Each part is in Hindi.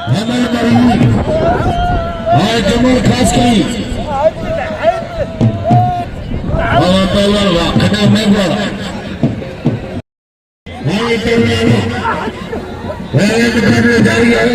हेमल मरी और जमल खास की और पहला खड़ा में बोला ये पहला पहले तो करने जारी है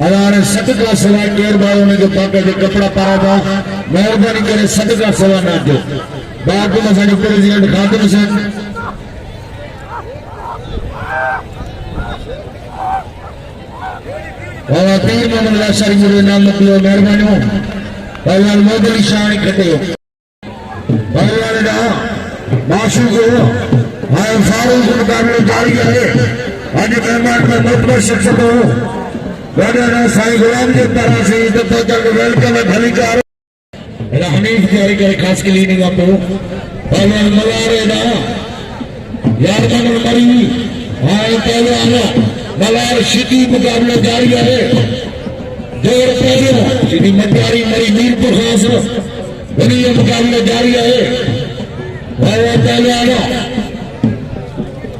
हमारे सदका सवा केर भाई ने जो पाके जो कपड़ा पाया था मेहरबानी करे सदका सवा ना दो बाकी में साड़ी प्रेसिडेंट खादिम हुसैन और तीर मोहम्मद लाशरी मुझे नाम लियो मेहरबानी हो पहलवान मोदली शान इकट्ठे हो पहलवान ना माशू को हाय फारूक मुकाबले जारी है आज मेहमान में मुतबर शख्सियत हो साई गुलाम जी तरह से इज्जत वेलकम है भली कार हनीफ तैयारी करे खास के लिए नहीं आपको पहलवान मलारे ना यार मन मरी आए पहलवान मलार शिदी मुकाबला जारी है जोर पहलो शिदी मटारी मरी मीरपुर खास बनी ये मुकाबला जारी है पहलवान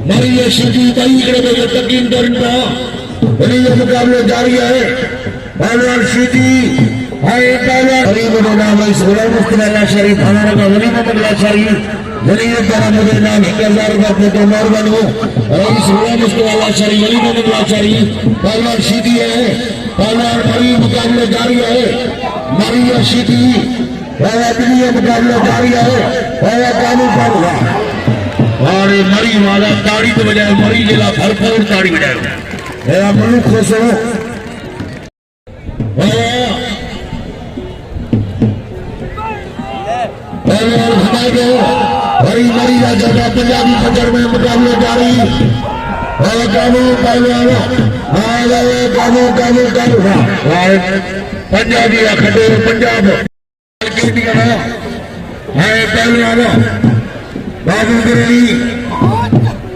मरी ये शिदी बई करे तकीन दरन वली ये मुकाबले जारी है पहलवान सीधी हाय पहलवान गरीब का नाम है गुलाम मुस्तफा शरीफ हमारा का वली मोहम्मद लाशारी वली ये तेरा मुझे नाम 1000 रुपए तो मेहरबानी हो रईस गुलाम मुस्तफा लाशारी वली मोहम्मद लाशारी पहलवान सीधी है पहलवान बड़ी मुकाबले जारी है मरी ये सीधी पहलवान ये मुकाबले जारी है पहलवान कानू पर और मरी वाला ताड़ी तो बजाय मरी जिला भरपूर ताड़ी बजाए मेरा मनु खुश हो हरी मरी जगह पंजाबी खजर में मुकाबले जारी और कानू कानू कानू कानू पंजाबी खटे पंजाब पहलवान बाबू गिरी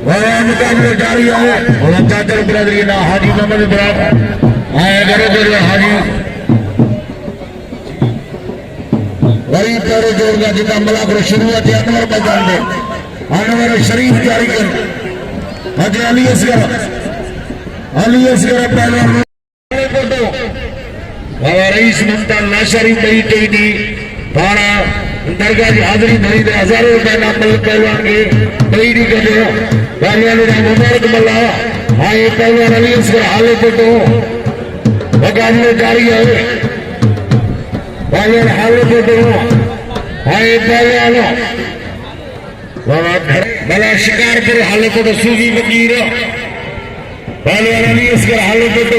मुकाबले जारी है और चादर बिरादरी ना हाजी मोहम्मद इब्राहिम आए करो करो हाजी वही तेरे जोर का जितना मलाक शुरुआत अनवर मैदान में अनवर शरीफ जारी कर हज अली असगर पहलवान रईस ममता लाशारी बई दी पारा दरगाह की हाजिरी भरी दे 1000 रुपए नाम पहलवान के बई दी कर दो पहलवान ने मुबारक मल्ला हाय पहलवान अली असगर हाले तो मुकाबले जारी है पहलवान हाले तो हाय पहलवान बला शिकारपुर हाले तो सूफी फकीर पहलवान अली असगर हाले तो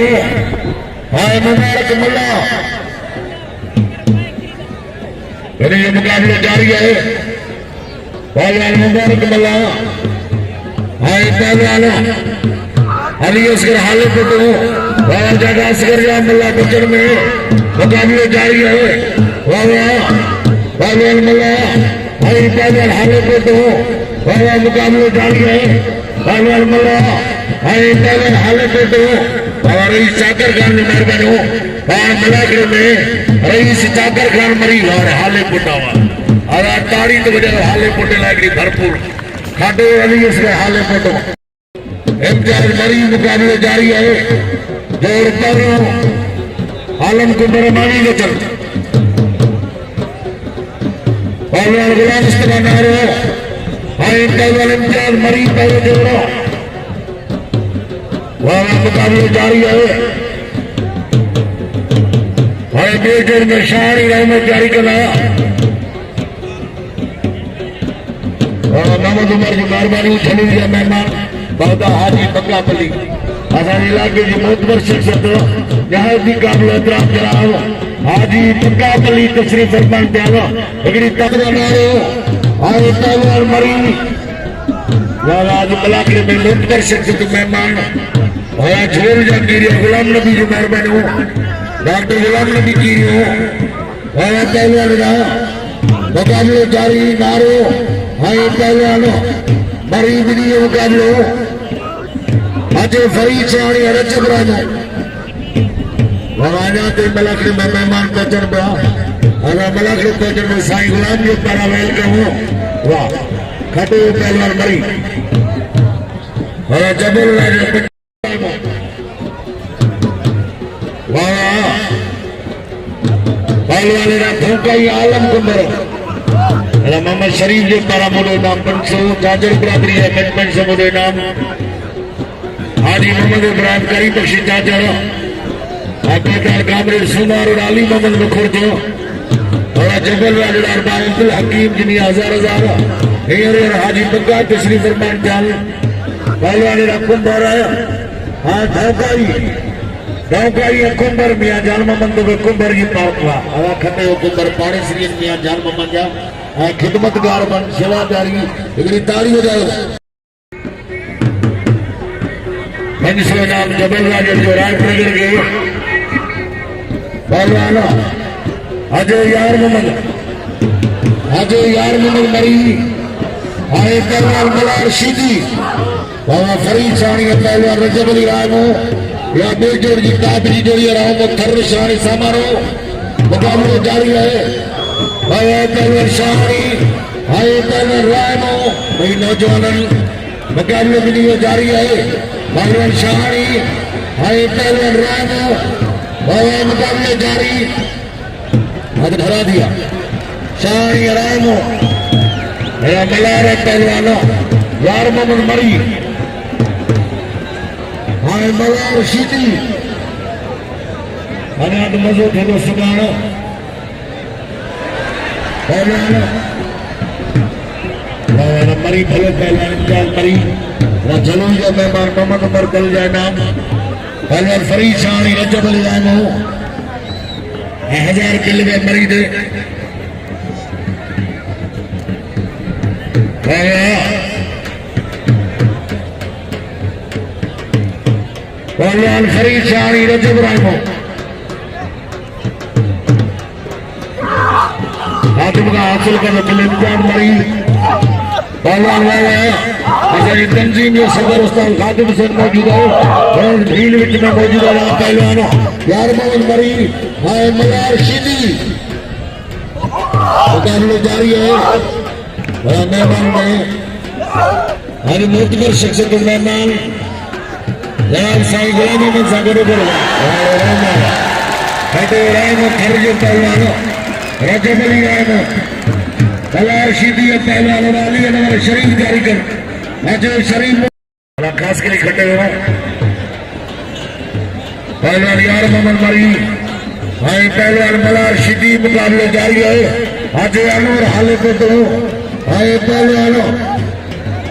हाय मुबारक मल्ला ये मुकाबले जारी है पहलवान मुबारक मल्ला हाय पहलवान अली असगर हाले तो और जगह असगर या मल्ला बचर में मुकाबले जारी है पहलवान मल्ला हाय पहलवान हाले तो मुकाबले जारी है पहलवान मल्ला हाय पहलवान हाले तो और रईस चाकर खान ने मेहरबानी हो और मलाकर में रईस चाकर खान मरी और हाले पुटावा और ताड़ी तो बजाय हाले पुटे लागरी भरपूर खाटो अली असगर हाले पुटो इम्तियाज मरी मुकाबले जारी है जोर पर आलम कुंबर मानी के चल पहलवान गुलाम मुस्तफा नारो हाय पहलवान इम्तियाज मरी पहले जोड़ो वह मुकाबले जारी है हाय बेजोर में शारी रहमत जारी करना और मोहम्मद उमर की मेहरबानी चली गया मेहमान बाबा हाजी बंगापली असानी इलाके की मोतबर शख्सियत यहाँ भी काबिल एहतराम जनाब हाजी बंगापली तशरीफ फरमान दिया एकड़ी तकड़ा मारो और पहलवान मरी वाला आज इलाके में मोतबर शख्सियत मेहमान और झोल जंगीर गुलाम नबी जो मेहरबानी हो डॉक्टर गुलाम नबी कीरियो वाला पहलवान का मुकाबले जारी नारो हाय पहलवानो मरी बिनी मुकाबलो आज फरीद चाणी रजब रानो वहां ते मलक ने मेहमान पहुंचन बा और मलक ने पहुंचन में साईं गुलाम जो पारा वेलकम हो वाह खटे पहलवान मरी और जबल राज वाह पहलवान ना धोखाई आलम कुंबर मोहम्मद शरीफ जो पारा मोड़ो नाम 500 जाजर बरादरी है मैनेजमेंट से मोड़ो नाम हाजी मोहम्मद इब्राहिम करीम बख्शी जाजर आकादार कामरेड सुमार और अली मोहम्मद बखुर जो और जबल वालेदार बारिकुल हकीम जिनी हजार हेयर और हाजी बग्गा तशरीफ फरमान जान पहलवान ना कुंबर आया हां धोखाई कुंबर मियां जान मोहम्मद को कुंबर की पावला हवा खटे कुंबर पानी श्री मियां जान मोहम्मद जा खिदमतगार बन सेवादारी इतनी ताली बजाओ पंचो नाम जबल राजर जो राजनगर के पहलवान अजय यार मोहम्मद मरी आए पहलवान मलार शीदी बाबा फरीद साणी पहलवान रजब अली रामो या बेजोड़ की काबरी जोड़ी रामो थर्र साणी समारो मुकाबले जारी है आए पहलवान साणी आए पहलवान रामो भाई नौजवान मुकाबले भी नहीं जारी है पहलवान साणी आए पहलवान रामो आए मुकाबले जारी हाथ धरा दिया साणी रामो मलार पहलवानो यार मोहम्मद मरी हाय मलार शीदी अनाथ मजो थे सुगानो पहलवानो मरी भलो पहलवान चाल मरी चलो जो मेहमान मोहम्मद उमर कल जाए नाम पहलवान फरीद साणी रजब अली रामो 1000 किले में मरी दे पहलवान फरीद साणी रजब रामो हाथम का हासिल कर फिल्म मरी पहलवान वाले तंजीम जो सदर उस्ताद खादिम से मौजूद है और भीड़ विच में मौजूद है पहलवान यार मोहम्मद मरी हाय मलार शीदी मुकाबले जारी है मेहमान में हमारी मोतबर शख्सियत मेहमान जनाब साईं गुलाम अहमद सागर पहलवान रजब अली रामो मलार शीदी पहलवान अली अनवर शरीफ जारी कर अजय शरीफ खास के लिए खड़े हुए पहलवान यार मोहम्मद मरी हाय पहलवान मलार शीदी मुकाबले जारी है अजय अनवर हाले को तो आए पहलवानो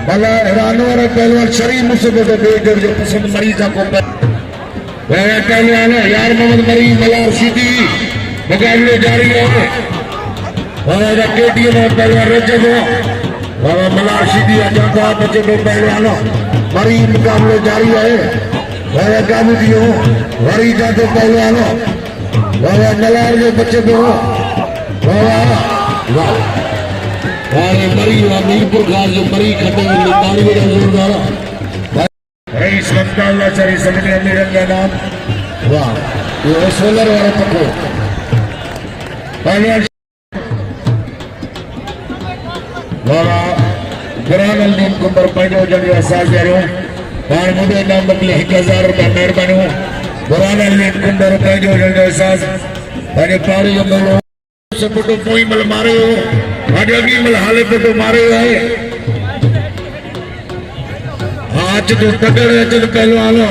भला रानवर पहलवान शरीफ मुझसे तो बेजोड़ जो पसंद मरीजा को पहलवानो यार मोहम्मद मरी मलार शीदी मुकाबले जारी है और केटीएम पहलवान रजब बाबा मलार शीदी अजादा बच्चे को पहलवानो मरी मुकाबले जारी है बाबा काबूदियो वरी जाते पहलवानो बाबा मलार के बच्चे को बाबा मरी मीरपुर खास जो मरी खटे ताली जोरदार रईस वक्ताल्ला चरी समिति अमीर का नाम वाह ये सोलर वाला पको पहलवान वाला कुरान अलीम कुंबर पंजो जन असाज जरो पान मुदे नाम बदले 1000 रुपया मेहरबानी कुरान अलीम कुंबर पंजो जन असाज अरे पारी जो बोलो सपोटो कोई मल मारे हो आजागी मल हाले तो मारे है आज तो तगड़े अचन पहलवानो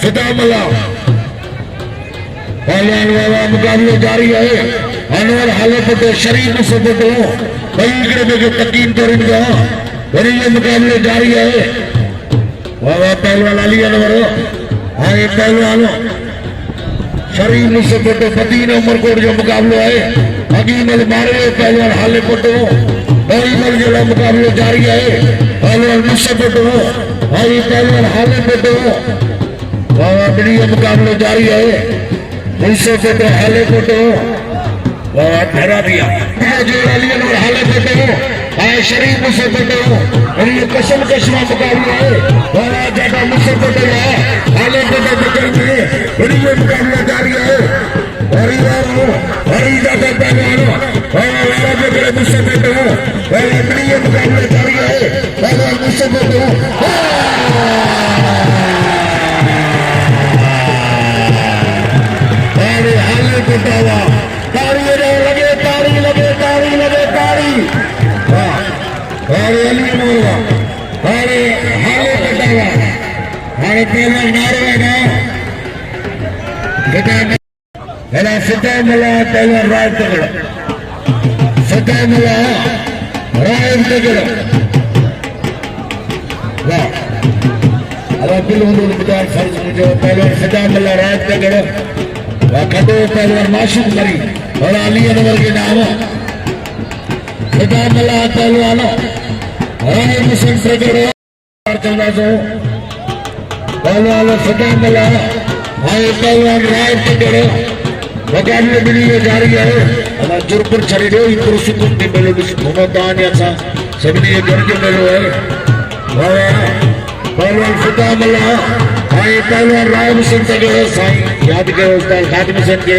फिदा मला पहलवान वाला मुकाबले जारी है अनवर हाले तो शरीफ सपोटो कई के तकीन तो इनका और ये मुकाबले जारी है वाह पहलवान अली अनवर आए पहलवानो शरीफ सपोटो फतीन उमरकोट जो मुकाबले है अगीमल मारे पहलवान हाले पटो बरीमल जो मुकाबले जारी है पहलवान मुझसे पटो आई पहलवान हाले पटो बाबा बड़ी मुकाबले जारी है दूसरे फोटो हाले फोटो ठहरा दिया जोड़ा लिया नंबर हाले फोटो आए शरीफ मुझसे फोटो और ये कसम कशमा मुकाबला है बड़ा ज्यादा मुझसे फोटो है हाले फोटो बदल में बड़ी ये मुकाबला जारी है हरी ज्यादा पहलवान और बड़े मुझसे फोटो बड़ी ये मुकाबला जारी है पहलवान मुझसे फोटो बतावा ताड़ी लगे ताड़ी लगे ताड़ी लगे ताड़ी अरे अली मोरवा अरे हाले बतावा अरे पहला नारे ना बेटा सदा मिला पहला राज तगड़ा सदा मिला राज तगड़ा वाह अब दिल होने के फर्ज मुझे पहला सदा मिला राज तगड़ा खटो पहलवान मासूम मरी और अली अनवर के नाम खिताबला पहलवानों राय मुस्लिम प्रगड़ो 1400 पहलवान खिताबला आए पहलवान राय प्रगड़ो मुकाबले मिली जारी है अब जुरपुर छरीडो इपुर सुकुन के मेलो घुमतान यासा सभी ये घर के मेलो है पहलवान खिताबला आए पहलवान राय मुस्लिम प्रगड़ो साईं याद करो उस्ताद खादिम हुसैन के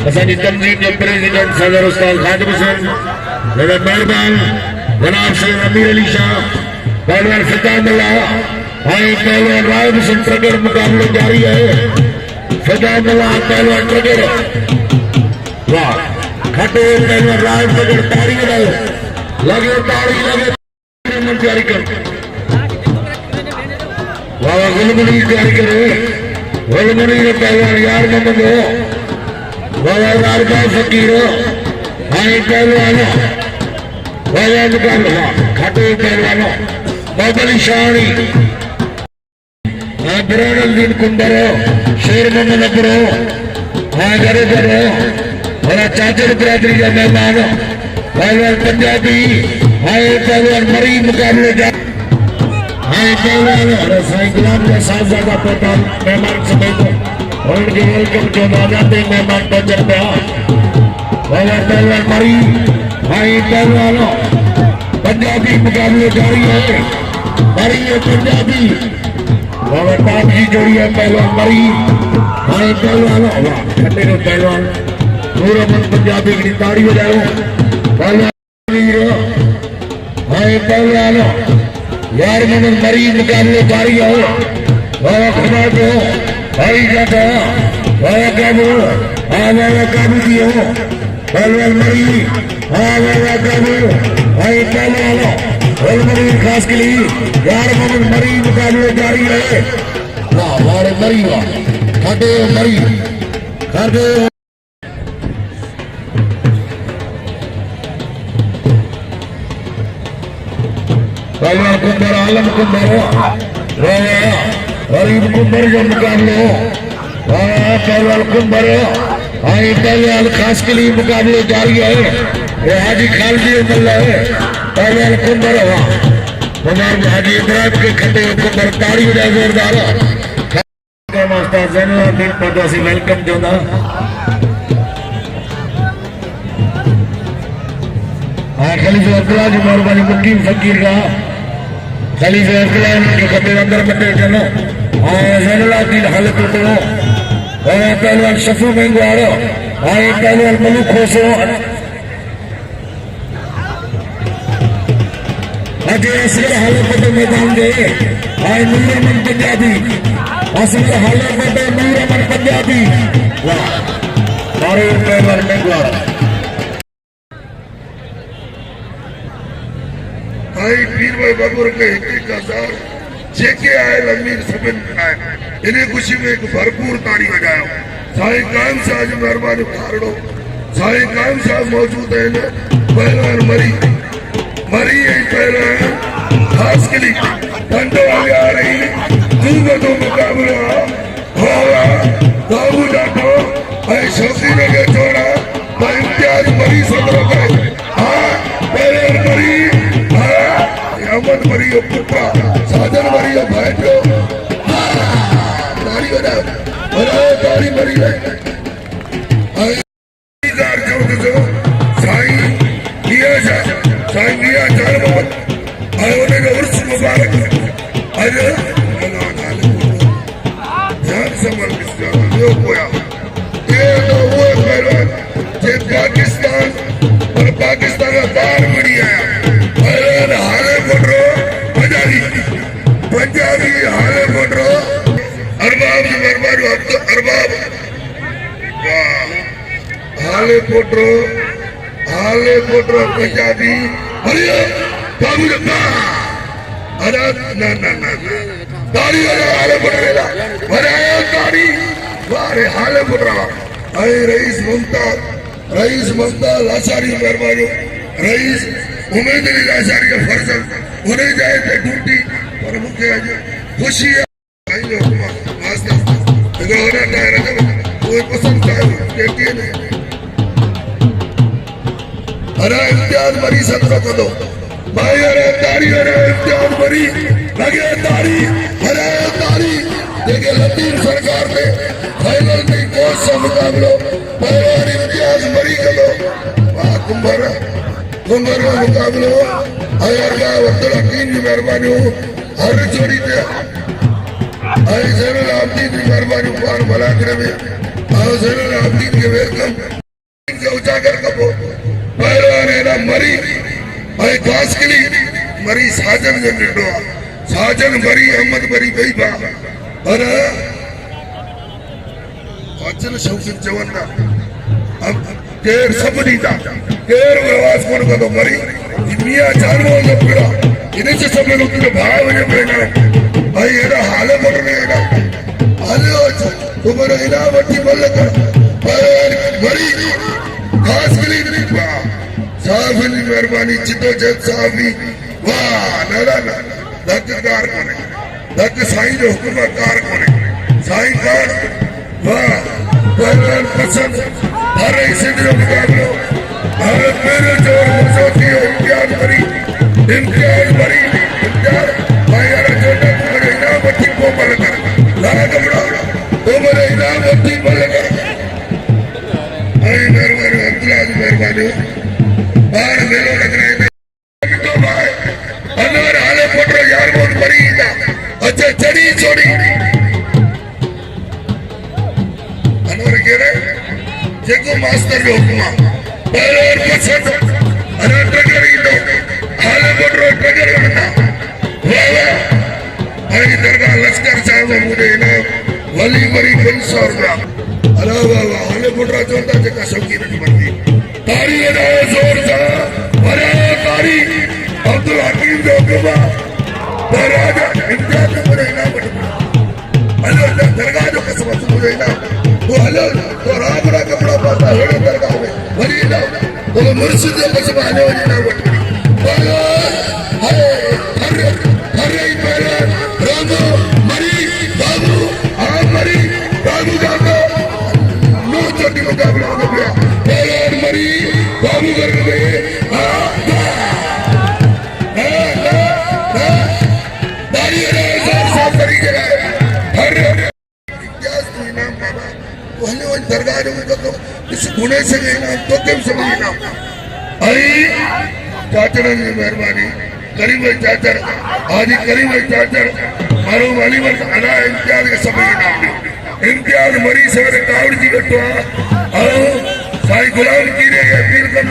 असानी तंजीम के प्रेसिडेंट सदर उस्ताद खादिम हुसैन मेरे मेहरबान जनाब शेख अमीर अली शाह पहलवान फिदाउल्लाह आए पहलवान राय हुसैन प्रगड़ मुकाबले जारी है फिदाउल्लाह पहलवान प्रगड़ वाह खटो पहलवान राय प्रगड़ ताड़ी लगे ताड़ी लगे जारी कर वाह गुलमुनी जारी करे वलमनी ने पहलवान यार मोहम्मद हो वाला रारबा फकीर हो हाय पहलवान वाला मुकाबला खाटो पहलवान मोहम्मद शानी बिरान दिन कुंबर हो शेर मोहम्मद अकबर हो हाय गरीबर हो वाला चाचर बरादरी का मेहमान हो पहलवान पंजाबी हाय पहलवान मरी मुकाबले जा हाय पहलवान और साईं गुलाम का साहबजादा पठान मेहमान समेत उनके वेलकम जो नाजाते मेहमान पहुंचर पे वाला पहलवान मरी हाय पहलवानों पंजाबी मुकाबले जारी है मरी है पंजाबी वाला टाप की जोड़ी है पहलवान मरी हाय पहलवानों वाह खट्टे को पहलवान पूरा मन पंजाबी की ताड़ी बजाओ पहलवान हाय पहलवानों यार मन मरी मुकाबले जारी है वाला खबर को भाई जाता वाला काबू वाला काबू दियो पहलवान मरी वाला काबू भाई पहलवान मरी खास के लिए यार मन मरी मुकाबले जारी है वाह वाले मरी वाह खाते मरी खाते पहलवान कुंबर आलम कुंबर गरीब कुंबर जो मुकाबले हो पहलवान कुंबर आई पहलवान खास के लिए मुकाबले जारी है ये हाजी खालदी मल्ला है पहलवान कुंबर हमारे हाजी इब्राहिम के खट्टे कुंबर ताड़ी बजाए जोरदार मास्टर जैनुद्दीन परदेसी वेलकम जो ना खलीफा अब्दुल्ला जी मेहरबानी मुकीम फकीर का खलीफा अब्दुल्ला के खट्टे अंदर बटे चलो जैनुद्दीन हालत तो पहलवान शफू मंगवाड़ो आए पहलवान मलूक खोसो अजय असगर हालत तो मैदान दे आए नूर अमन पंजाबी असगर हालत बटे नूर अमन पंजाबी वाह मारे पहलवान मंगवाड़ो भाई पीर भाई बबूर के 1000 जेके आए अमीर सबिन बनाए इन्हें खुशी में एक भरपूर ताड़ी बजायो साईं कायम साहब मेहरबानी खारड़ो साईं कायम साहब मौजूद है पहलवान मरी मरी है पहलवान खास के लिए ठंडो आगे आ रही दूंगा तो मुकाबला होगा बाबू जाटो भाई शौकी लगे छोड़ा भाई इम्तियाज मरी सदर गए हाँ पहलवान मरी अमन मरी पुत्रा साधन मरी बैठो ताड़ी बजाओ ताड़ी मरी सरकार चवंद जो साईं मियां जान मोहम्मद आयो ने उर्स मुबारक आज ध्यान संभल ॿियो पोया ये तो वो पहलवान जे पाकिस्तान और पाकिस्तान का बाहर बड़ी आया पहलवान हाले बोलो पंजाबी हाले बोलो अरबाब जी मरमारू अरबाब हाले पोटरो पंजाबी हरिया बाबू जब्बा अरे ना ना ना तारी हाले पोटरेला वराया तारी वारे हाले पोटरा अरे रईस ममता लाचारी मेहरबानी रईस उम्मीद अली लाचारी का फर्जंद उन्हें जाए थे ड्यूटी पर मुझे आज खुशी है आई जो मास्टर इधर होना टायर है कोई पसंद है कहती है नहीं अरे इम्तियाज मरी सत्र को दो भाई अरे इम्तियाज मरी लगे तारी अरे तारी देखे लतीफ सरकार ने फाइनल में कोच से मुकाबलो पहलवान इम्तियाज मरी करो वाह कुंभर का मुकाबलो अयर का अब्दुल हकीम की मेहरबानी हो हर जोड़ी थे आई ज़ैनुल आबिदीन की मेहरबानी पान भला करे में आओ ज़ैनुल आबिदीन के वेलकम के उजागर कबो पहलवान है ना मरी आई कास्कली मरी साजन जो निडो साजन मरी अहमद मरी गई बा और अचल शौकत जवन्ना अब केर सब नीता केर आवाज कौन का तो मरी मियां जानवो जो पिड़ा इन्हें से सब लोग के भाव ने बेना भाई एरा हाले पड़ने एरा हाले हो तुम्हारा इनाम वटी बल्ले कर पर मरी खास के लिए नहीं बा साहब की मेहरबानी चितो जग साहबी वाह ना दक्कार कोने दक साईं जो हुकूमतदार कोने साईं कार वाह पहलवान पसंद हर ऐसे जो मुकाबलो हर मेरे जो मसौती इम्तियाज मरी भाई यार जो तुम्हारे इनाम वटी को बल कर लाना कपड़ा तुम्हारे इनाम वटी बल कर आई मेहरबानी अब्दुल्ला जी मेहरबानी बाहर मेलो लग रहे हैं तो भाई अनवर हाले फोटो यार बहुत बड़ी था अच्छा चढ़ी छोड़ी अनवर कह रहे जेको मास्टर जो हुकुमा पहलवान पसंद अरे ट्रगर ही दो हाले फोटो ट्रगर करना वाह वाह आई दरगाह लश्कर साहब मुझे इनाम वली मरी 500 रुपया अरे वाह वाह हाले फोटो चलता जेका शौकीन नहीं बनती तारी बजाओ जोर से अरे तारी अब्दुल हकीम जो हुकुमा राजा इम्तियाज को मुझे इनाम बटना हेलो दरगाह जो कसम मुझे इनाम वो हेलो तो राबड़ा कपड़ा पाता है दरगाह में वही इनाम तो मुर्शिद जो कसम आने वाली इनाम बटनी बोलो हरे पहलवान रामो मरी बाबू जानो नो चोटी मुकाबला हो गया पहलवान मरी बाबू कर गए दाढ़ी साफ करी गए हर इम्तियाज तो इनाम बाबा पहले वो दरगाह में तो इस गुणे से इनाम तो क्यों समझ इनाम आई चाचर की मेहरबानी करीम भाई चाचर आज करीम भाई चाचर मारो वाली वर्ष अना इम्तियाज के समय इनाम इम्तियाज मरी सवेरे कावड़ जी कटो आओ साईं गुलाम की रे अपील कर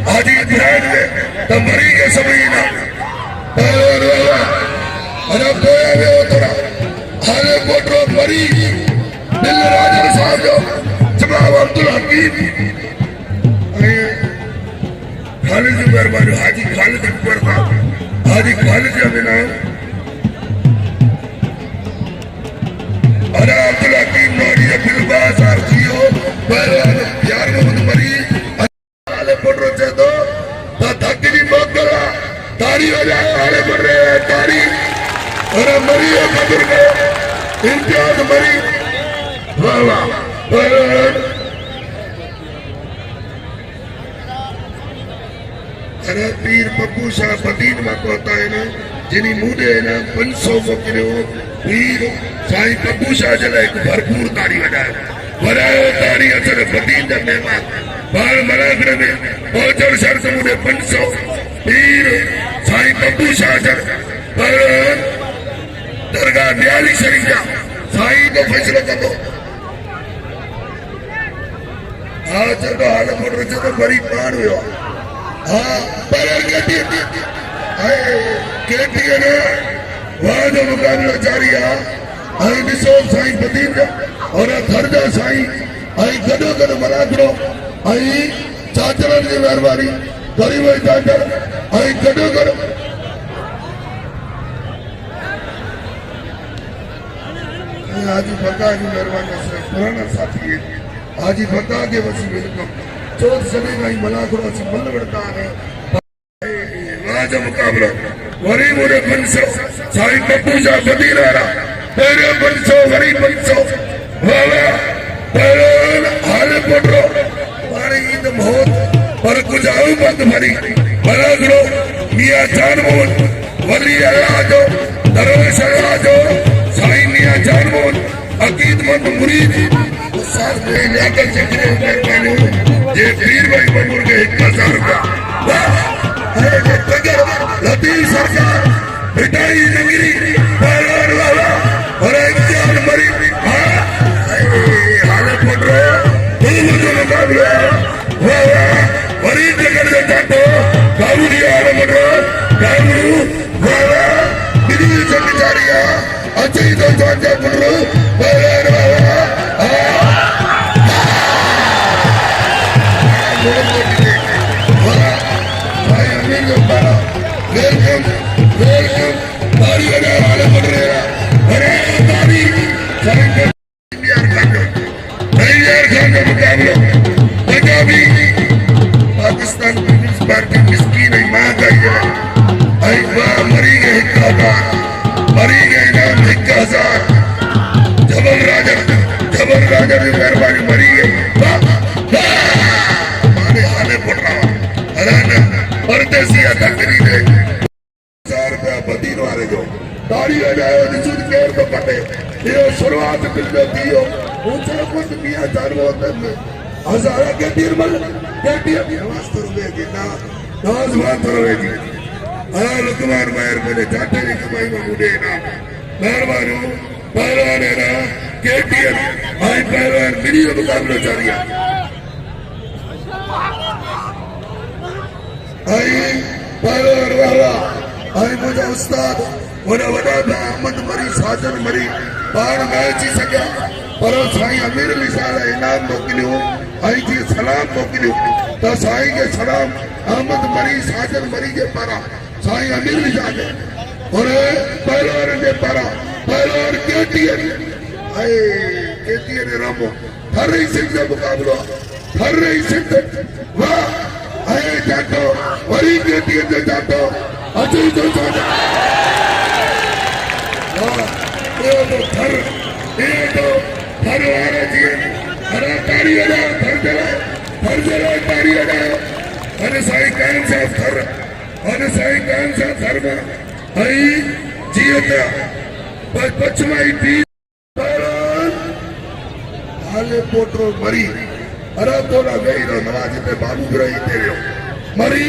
हाजी इब्राहिम ने तो मरी के समय इनाम अरे कोया वे उतरा हाले पोटरो मरी दिल राजा साहब जो जनाब अब्दुल हकीम खालिद की मेहरबानी हाजी खालिद अकबर का हाजी खालिद का इनाम अरे अब्दुल हकीम नौरी अब्दुल बाजार जियो पहलवान यार मोहम्मद मरी हाले पोटरो चे दो धक्की भी मौत करा तारी हो जाए हाले बढ़ रहे हैं तारी अरे मरी है मदर में इम्तियाज मरी वाह वाह अरे पीर पप्पू शाह बदीन में कहता है ना जिनी मुझे है ना 500 को किलो पीर साईं पप्पू शाह जला एक भरपूर तारी बजाए तारी असल बदीन का मेहमान बाल मलागड़ में पहुंचल शर्त मुझे 500 पीर साईं बब्बू शाहजर पर दरगाह न्याली शरीफ जा साईं को फैसलो कंदो आज तो हाल मोटर जो बड़ी पाण हुयो हाँ पर केटी ने वहां जो मुकाबलो जारी है आई ॾिसो साईं बदीन और घर जा साईं आई गॾो गॾु मलागड़ो आई चाचरनि जी महिरबानी गरीब चाचर आई गॾो गॾु हाजी फता की मेहरबानी से पुराना साथी है हाजी फता के वसी वेलकम चौथ सदी का मलागड़ो से मल वड़ता है राज मुकाबलो वरी मुरे 500 साईं बब्बू जा बदी रहा तेरे 500 वरी 500 वाला पर हाल पोटरो पानी ईद बहुत पर कुछ आऊ बंद भरी मलागड़ो मियां जानमोहन वली अल्लाह जो दरवेश अल्लाह जो साईं मियां जानमोहन अकीदमंद मुरीद साथ में लेकर चक्रे ऊपर पहने ये पीर भाई बबूर के 1000 रुपया लतीफ सरकार मिठाई नगरी पहलवान वाला और इम्तिहान मरी हाले पोटरो मुझे मुकाबले वरी जगह जो चाटो बाबू जी हाले पोटरो बाबू वाला बिजली से बिचारिया अच्छी तो चाचा पोटरो पहलवान वाला वेलकम वेलकम तारी बजा वाले बन रहे हैं अरे तारी यार खान का मुकाबला पंजाबी पाकिस्तान पीपल्स पार्टी मिस्कीन है मां का ये आई वाह मरी गए 1000 मरी गए नाम 1000 जबल राजा की मेहरबानी मरी गई हमारे हाले पड़ रहा अरे ना परदेसी अदाकारी दे 1000 रुपया बदीन वाले जो तारी बजायो निशुद्ध केर तो कटे ये शुरुआत कितने दियो ऊंचे कुछ मियां जानवर में हजारा के तीर मल केटी वास्तव में कि ना नाज बात रहेगी आ लुकमान मायर मेरे जाते की कमाई में मुझे ना मेहरबान हूं पहलवान है ना केटी आई पहलवान मिनी मुकाबला जारी है आई पहलवान वाला आई मुझे उस्ताद वड़ा वड़ा अहमद मरी साजन मरी पाण न अची सघिया पर साईं अमीर अली साहब इनाम मोकिलियो आई जी सलाम मोकिलियो त साईं के सलाम अहमद मरी साजन मरी जे पारां साईं अमीर अली साहब और पहलवान जे पारां पहलवान केटीएन आई केटीएन रामो हर ही सिंह जो मुकाबलो हर ही सिंह वाह आए जातो वरी केटीएन जो जातो अजय जो जातो ये तो थर वाला जी हरा तारी वाला थर जला तारी वाला अरे साईं कायम साहब थर में आई जीता पचमाई पी हाले पोटरो मरी अरे तोला गई रो नवाज पे बाबू ग्रही तेरे मरी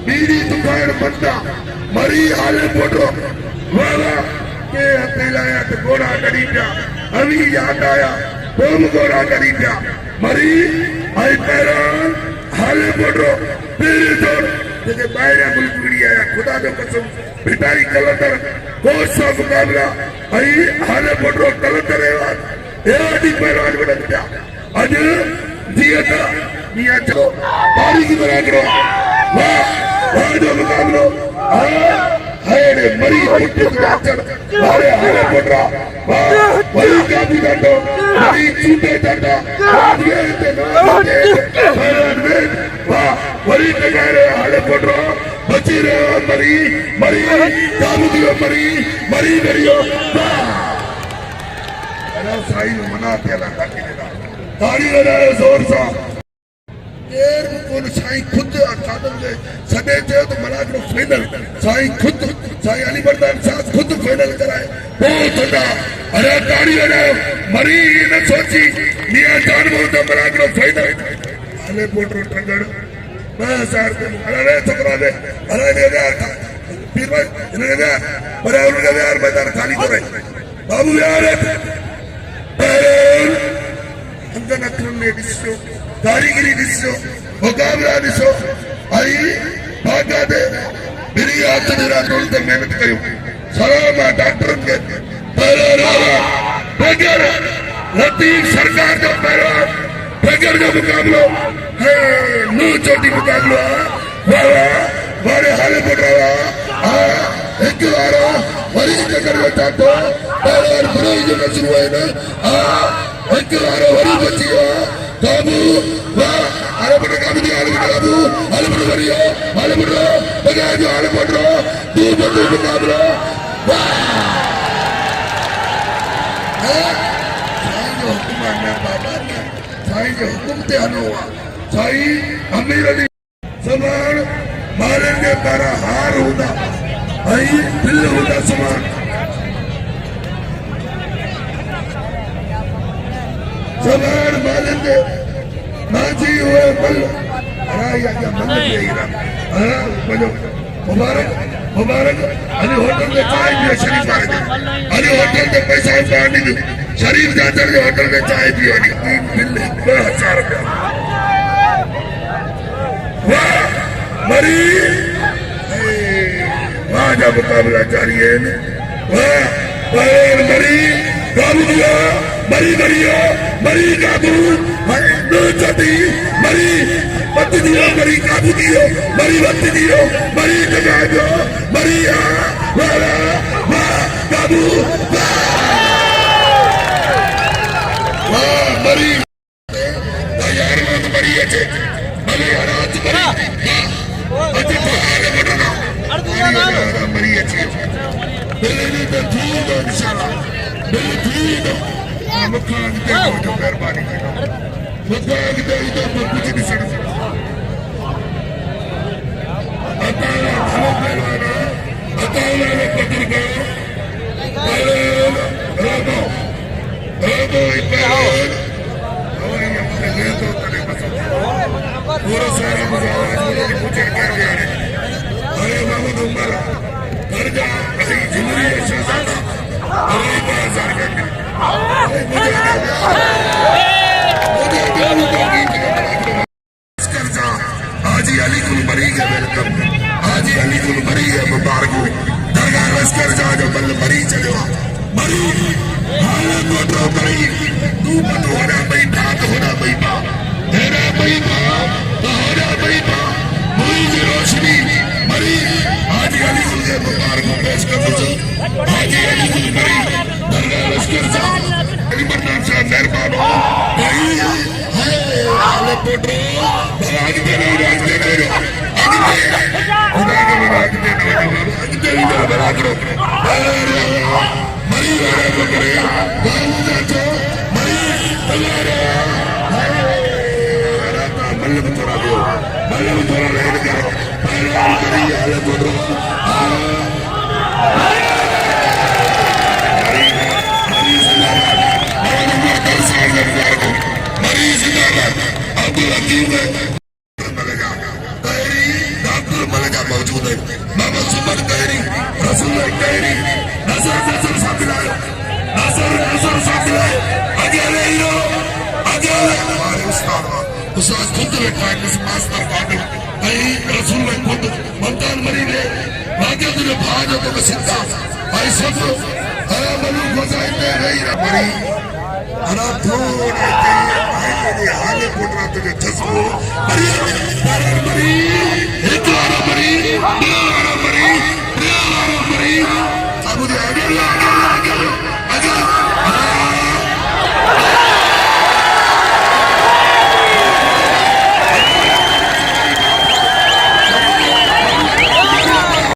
बीड़ी दुकान बंदा मरी हाले पोटरो वाला के हथेलाया तो गोरा करी पिया अभी याद आया बोम गोरा करी पिया मरी आई पैरान हाले पोटरो तेरे जोर जेके बाहर मुल्क गड़ी आया खुदा जो कसम भिटाई कलंदर कोच सा मुकाबला आई हाले पोटरो कलंदर है ये आदि पैरान बन गया आज जीता मियां चलो बारी की बना करो वाह जो मुकाबलो हाय मरी पुट्टी जाचर हारे पोटरा वही काबू जातो मरी चूटे जाता ये ते वाह वही तगारे हाले पोटरा बची रहे मरी काबू दियो मरी करियो अरे साईं मना केला ताड़ी लगायो जोर सा देर कोन साईं खुद अकादम में सदे थे तो मलागड़ो फाइनल साईं खुद साईं अली बरदान साहब खुद फाइनल कराए बहुत होता अरे ताड़ी लगायो मरी न सोची मियां जानमोहन तो मलागड़ो फाइनल हाले पोटरो टंगड़ मैं सार पे अरे छोकरा दे अरे दे यार पीर भाई इन्हें दे अरे उन्हें दे यार मैदान खाली करे बाबू यार अंदर नखरम ने दिसो कारीगरी दिसो मुकाबला दिसो आई भागा दे मेरी हाथ मेरा टोल तो मेहनत करो सलाम डॉक्टर के बगैर लतीफ सरकार का पहला बगैर का मुकाबला है नू चोटी मुकाबला वाला वाले हाले पड़ रहा एक बार वरिष्ठ कर देता तो पहले बुरे जो शुरू है ना एक बार वरी बची हो काबू वाह हाले पड़ काबू हाले पड़ वरियो हाले पड़ बगैर जो हाले पड़ रहा तू बंदू मुकाबला वाह साईं जो हुकुम ते हलो साईं अमीर अली समान मारन के तारा हार होता आई दिल होता समान समान मारन के नाची हुए बल अराया क्या मन के हीरा बनो मुबारक मुबारक अली होटल में चाय पियो शरीफ आ गए अली होटल में पैसा पानी दो शरीफ जाकर के होटल में चाय पियो 3 बिल 1000 रुपया वाह मरी वाह जब मुकाबला जारी है वाह वाह मरी काबू दिया मरी मरियो मरी काबू नो चटी मरी मत दियो मरी काबू दियो मरी मत दियो मरी जगा दो मरी वाह वाह काबू वाह मरी तैयार मत मरी अच्छे मरी हाथ मरी अच्छे बाहर बढ़ना मरी अच्छे बिल्ली तो ठीक है इंशाल्लाह बिल्ली ठीक है मुखान के जो मेहरबानी करो मुखान के तो कुछ नहीं सकता अताला हलो पहलवाना अताला ने पकड़ गए रामो रामो इपहलवान और ये अपने तो तने पसंद पूरा सारा मुझे पूछे क्या गया है अरे बाबू उमर कर जा कहीं जिंदगी है शहजादा अरे 1000 का हाजी अली कुल मरी है वेलकम हाजी अली कुल मरी है मुबारक दरगाह लश्कर जा जो बल मरी चलो मरी हाल कोटो मरी तू मत होना बैठा तो होना बैठा तेरा बैठा तो होना बैठा मुई की रोशनी मरी हाजी अली कुल के मुबारक पेश कर दो हाजी अली कुल मरी दरगाह लश्कर जा अली मन्नान साहब मेहरबान हो भाई हाले पोटो राज दे मरी वाले पकड़े मरी मल्ल थोड़ा दो मल्ल थोड़ा रेड करो मरी हाले पोटो मौजूद है बाबा सुमन कहरी रसूल कहरी नजर नजर साथ लाए नजर नजर साथ लाए अकेले हीरो अकेले हमारे उस्ताद खुद बैठा है किस मास्टर काटे भाई रसूल में खुद ममतान मरी ने भाग्य तुझे भाज तो बसिता भाई सब हरा मलू गोजाइते नहीं मरी हरा थोड़े भाई ये हाले पोटरा तुझे जज्बो मरी मरी